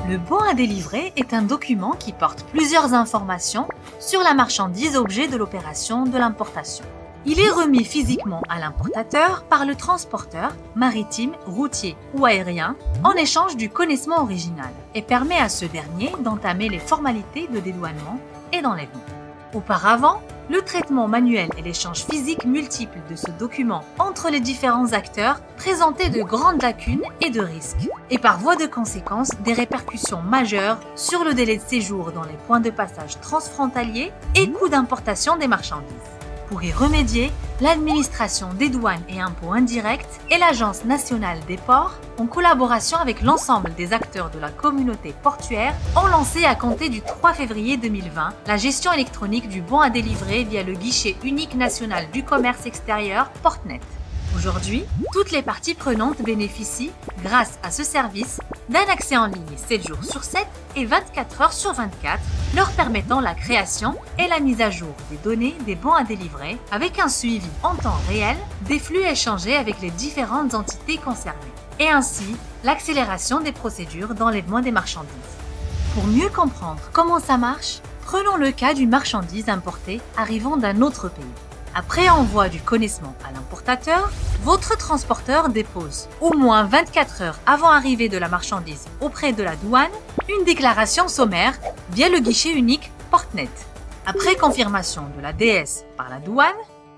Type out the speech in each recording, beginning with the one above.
Le bon à délivrer est un document qui porte plusieurs informations sur la marchandise objet de l'opération de l'importation. Il est remis physiquement à l'importateur par le transporteur maritime, routier ou aérien en échange du connaissement original et permet à ce dernier d'entamer les formalités de dédouanement et d'enlèvement. Auparavant, le traitement manuel et l'échange physique multiple de ce document entre les différents acteurs présentaient de grandes lacunes et de risques, et par voie de conséquence des répercussions majeures sur le délai de séjour dans les points de passage transfrontaliers et coûts d'importation des marchandises. Pour y remédier, l'administration des douanes et impôts indirects et l'Agence nationale des ports, en collaboration avec l'ensemble des acteurs de la communauté portuaire, ont lancé à compter du 3 février 2020 la gestion électronique du bon à délivrer via le guichet unique national du commerce extérieur Portnet. Aujourd'hui, toutes les parties prenantes bénéficient, grâce à ce service, d'un accès en ligne 7 jours sur 7 et 24 heures sur 24, leur permettant la création et la mise à jour des données des bons à délivrer avec un suivi en temps réel des flux échangés avec les différentes entités concernées et ainsi l'accélération des procédures d'enlèvement des marchandises. Pour mieux comprendre comment ça marche, prenons le cas d'une marchandise importée arrivant d'un autre pays. Après envoi du connaissement à l'importateur, votre transporteur dépose, au moins 24 heures avant arrivée de la marchandise auprès de la douane, une déclaration sommaire via le guichet unique Portnet. Après confirmation de la DS par la douane,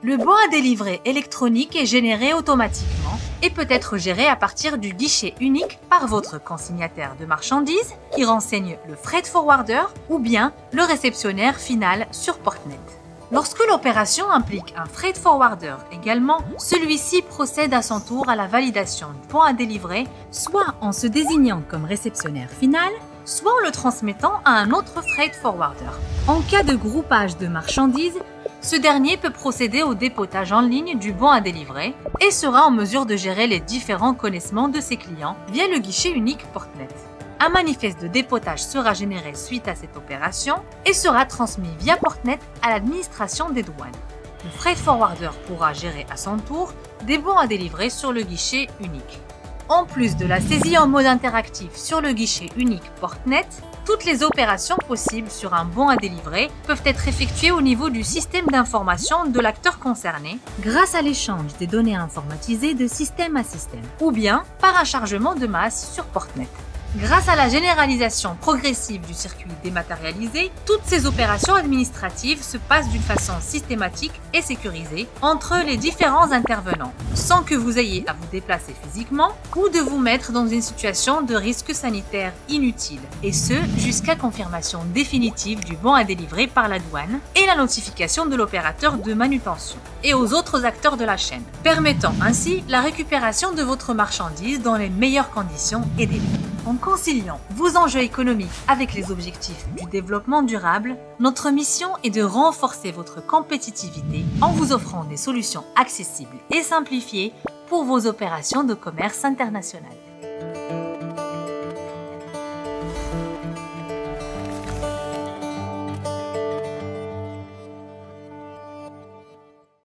le bon à délivrer électronique est généré automatiquement et peut être géré à partir du guichet unique par votre consignataire de marchandises qui renseigne le freight forwarder ou bien le réceptionnaire final sur Portnet. Lorsque l'opération implique un freight forwarder également, celui-ci procède à son tour à la validation du bon à délivrer, soit en se désignant comme réceptionnaire final, soit en le transmettant à un autre freight forwarder. En cas de groupage de marchandises, ce dernier peut procéder au dépotage en ligne du bon à délivrer et sera en mesure de gérer les différents connaissements de ses clients via le guichet unique Portnet. Un manifeste de dépotage sera généré suite à cette opération et sera transmis via Portnet à l'administration des douanes. Le freight forwarder pourra gérer à son tour des bons à délivrer sur le guichet unique. En plus de la saisie en mode interactif sur le guichet unique Portnet, toutes les opérations possibles sur un bon à délivrer peuvent être effectuées au niveau du système d'information de l'acteur concerné grâce à l'échange des données informatisées de système à système ou bien par un chargement de masse sur Portnet. Grâce à la généralisation progressive du circuit dématérialisé, toutes ces opérations administratives se passent d'une façon systématique et sécurisée entre les différents intervenants, sans que vous ayez à vous déplacer physiquement ou de vous mettre dans une situation de risque sanitaire inutile, et ce jusqu'à confirmation définitive du bon à délivrer par la douane et la notification de l'opérateur de manutention et aux autres acteurs de la chaîne, permettant ainsi la récupération de votre marchandise dans les meilleures conditions et délais. En conciliant vos enjeux économiques avec les objectifs du développement durable, notre mission est de renforcer votre compétitivité en vous offrant des solutions accessibles et simplifiées pour vos opérations de commerce international.